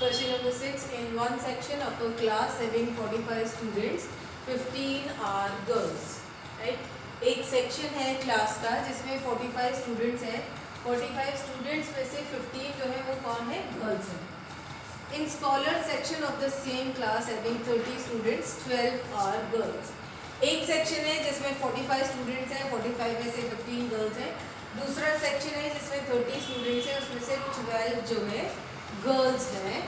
Question number 6. In one section of a class having 45 students, 15 are girls. Right? एक section है class का जिसमें 45 students हैं. 45 students में से 15 जो है वो कौन है? गर्ल्स हैं. In scholar section of the same class having 30 students, 12 are girls. एक सेक्शन है जिसमें 45 स्टूडेंट्स हैं, 45 में से 15 गर्ल्स हैं. दूसरा सेक्शन है जिसमें 30 स्टूडेंट्स हैं, उसमें से 12 जो है गर्ल्स हैं.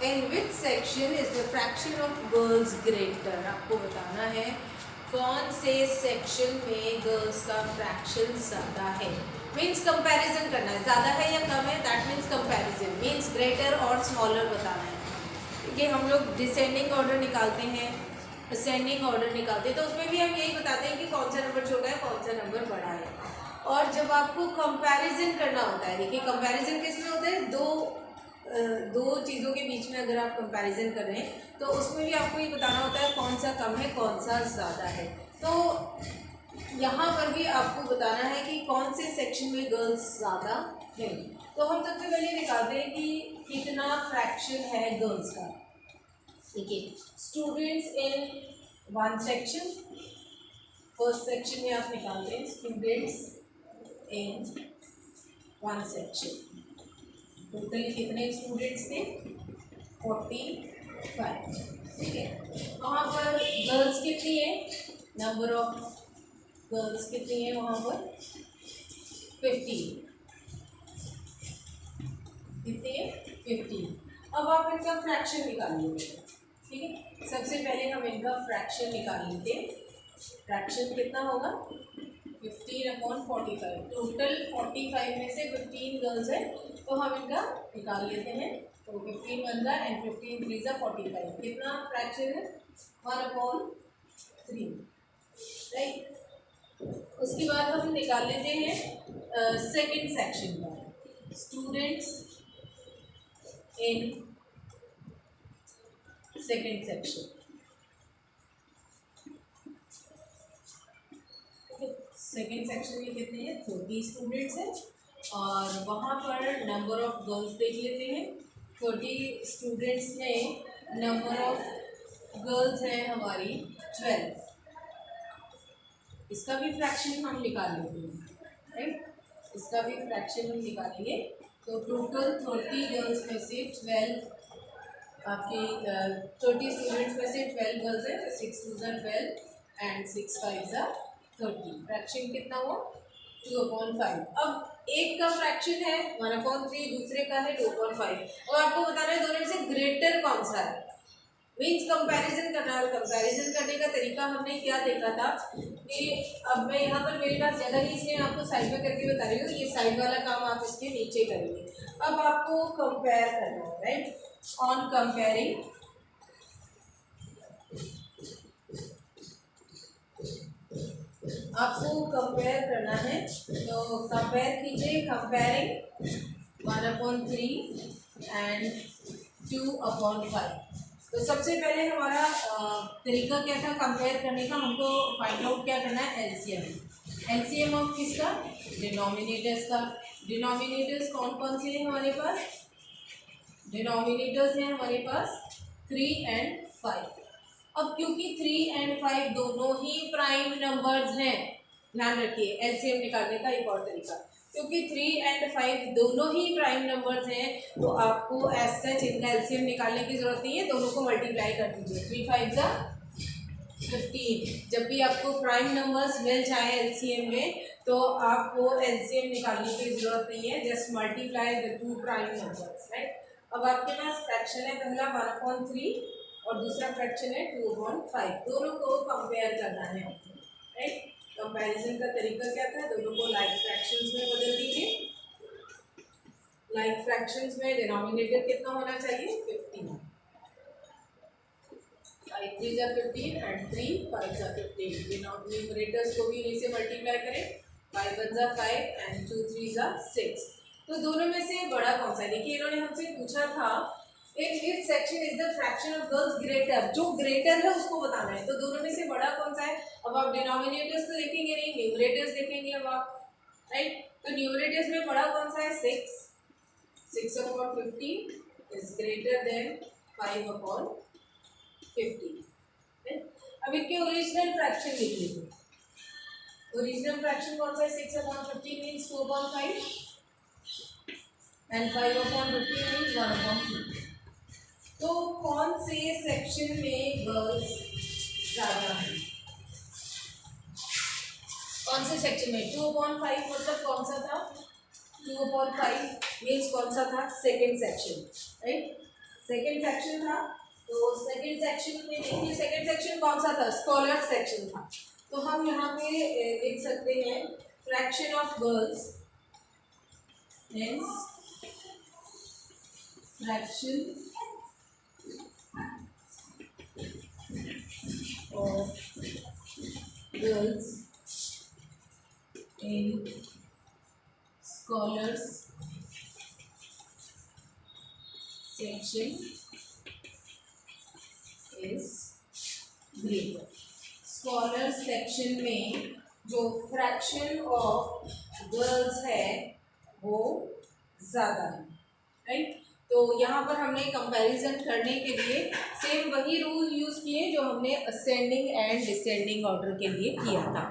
In which section is the fraction of girls greater? आपको बताना है कौन से सेक्शन में गर्ल्स का फ्रैक्शन ज़्यादा है. मीन्स कंपैरिजन करना है, ज़्यादा है या कम है. That means comparison means greater और स्मॉलर बताना है. क्योंकि हम लोग डिसेंडिंग ऑर्डर निकालते हैं, असेंडिंग ऑर्डर निकालते हैं, तो उसमें भी हम यही बताते हैं कि कौन सा नंबर छोटा है, कौन सा नंबर बड़ा है. और जब आपको कंपैरिजन करना होता है, देखिए कंपैरिजन किस में होता है, दो चीज़ों के बीच में अगर आप कंपैरिजन कर रहे हैं तो उसमें भी आपको ये बताना होता है कौन सा कम है, कौन सा ज़्यादा है. तो यहाँ पर भी आपको बताना है कि कौन से सेक्शन में गर्ल्स ज़्यादा हैं. तो हम सबसे पहले निकालते हैं कि कितना फ्रैक्शन है गर्ल्स का. देखिए, students in one section, first section में आप निकालते हैं students in one section. Total कितने स्टूडेंट्स थे? 45. ठीक है. वहाँ पर गर्ल्स कितनी है? नंबर ऑफ गर्ल्स कितनी है वहाँ पर? 15. कितनी है? 15. अब आप इनका फ्रैक्शन निकालिए. ठीक है. सबसे पहले हम इनका फ्रैक्शन निकाल लेते हैं. फ्रैक्शन कितना होगा? 15/45. टोटल 45 में से 15 गर्ल्स है तो हम इनका निकाल लेते हैं. तो 15 1 जा एंड 15 3 जा 45. कितना फ्रैक्शन है? 1/3. राइट. उसके बाद हम निकाल लेते हैं सेकंड सेक्शन का. Students in second section. Second section में कितने हैं? 30 स्टूडेंट्स हैं और वहाँ पर नंबर ऑफ गर्ल्स देख लेते हैं. 30 स्टूडेंट्स में नंबर ऑफ गर्ल्स है हमारी 12. इसका भी फ्रैक्शन हम निकाल लेते हैं. राइट. इसका भी फ्रैक्शन हम निकालेंगे. तो टोटल 30 गर्ल्स में से 12 आपके 30 स्टूडेंट्स में से 12 गर्ल्स हैं. 6 2 जा 12 एंड 6 5 जा 30. फ्रैक्शन कितना हुआ? 2/5. अब एक का फ्रैक्शन है 1/3, दूसरे का है 2/5. और आपको बताना है दोनों में से ग्रेटर कौन सा है. मीन्स कंपैरिजन करना है. कंपैरिजन करने का तरीका हमने क्या देखा था कि अब मैं यहाँ पर मेरे पास जगह नहीं, इसलिए आपको साइड में करके बता रही हूँ. ये साइड वाला काम आप इसके नीचे करेंगे. अब आपको कंपेयर करना है. राइट. ऑन कंपेयरिंग आपको कंपेयर करना है. तो कंपेयर कीजिए. Comparing 1/3 and 2/5. तो सबसे पहले हमारा तरीका क्या था कंपेयर करने का? हमको फाइंड आउट क्या करना है? एलसीएम. एलसीएम ऑफ किसका? डिनोमिनेटर्स का. डिनोमिनेटर्स कौन कौन से हैं हमारे पास? डिनोमिनेटर्स हैं हमारे पास 3 और 5. अब क्योंकि 3 और 5 दोनों ही प्राइम नंबर्स हैं, ध्यान रखिए एलसीएम निकालने का एक और तरीका. क्योंकि 3 और 5 दोनों ही प्राइम नंबर्स हैं तो आपको एज सच इनका एलसीएम निकालने की जरूरत नहीं है. दोनों को मल्टीप्लाई कर दीजिए. 3 5 जा 15. जब भी आपको प्राइम नंबर्स मिल जाए एलसीएम में तो आपको एलसीएम निकालने की जरूरत नहीं है. Just multiply the two prime numbers. Right. अब आपके पास फ्रैक्शन है पहला 1/3 और दूसरा फ्रैक्शन है 2/5. दोनों को कंपेयर करना है. राइट. कंपैरिजन का तरीका क्या था? दोनों को लाइक फ्रैक्शंस में बदल दीजिए. लाइक फ्रैक्शंस में डिनोमिनेटर कितना होना चाहिए? 15. 5 3 जा 15 एंड 3 5 जा 15. डिनोमिनेटर्स को भी इन्हीं से मल्टीप्लाई करें. 5 1 जा 5 एंड 2 3 जा 6. तो दोनों में से बड़ा कौन सा है? देखिए इन्होंने हमसे पूछा था in which section is the fraction of girls greater. जो ग्रेटर है उसको बताना है. तो दोनों में से बड़ा कौन सा है? अब आप डिनोमिनेटर्स तो देखेंगे नहीं, न्यूमरेटर्स देखेंगे अब आप. राइट. तो न्यूमरेटर्स में बड़ा कौन सा है? 6. 6/15 इज ग्रेटर देन 5/50। अब इनके ओरिजिनल फ्रैक्शन लिख लीजिए। ओरिजिनल फ्रैक्शन कौन सा है? 6/50 मीन्स 2/5 एंड 5/50 मीन्स 1/2। तो कौन से सेक्शन में गर्ल्स ज़्यादा हैं? कौन से सेक्शन में? 2/5 मतलब कौन सा था? 2/5 मीन्स कौन सा था? Second section, right? Second section था। तो सेकेंड सेक्शन में देखिए, सेकेंड सेक्शन कौन सा था? स्कॉलर सेक्शन था। तो हम यहाँ पे देख सकते हैं fraction of girls, means fraction of girls in scholars section is greater। Scholar section में जो फ्रैक्शन ऑफ गर्ल्स है वो ज़्यादा है, राइट? तो यहाँ पर हमने कंपैरिजन करने के लिए सेम वही रूल यूज़ किए जो हमने असेंडिंग एंड डिसेंडिंग ऑर्डर के लिए किया था।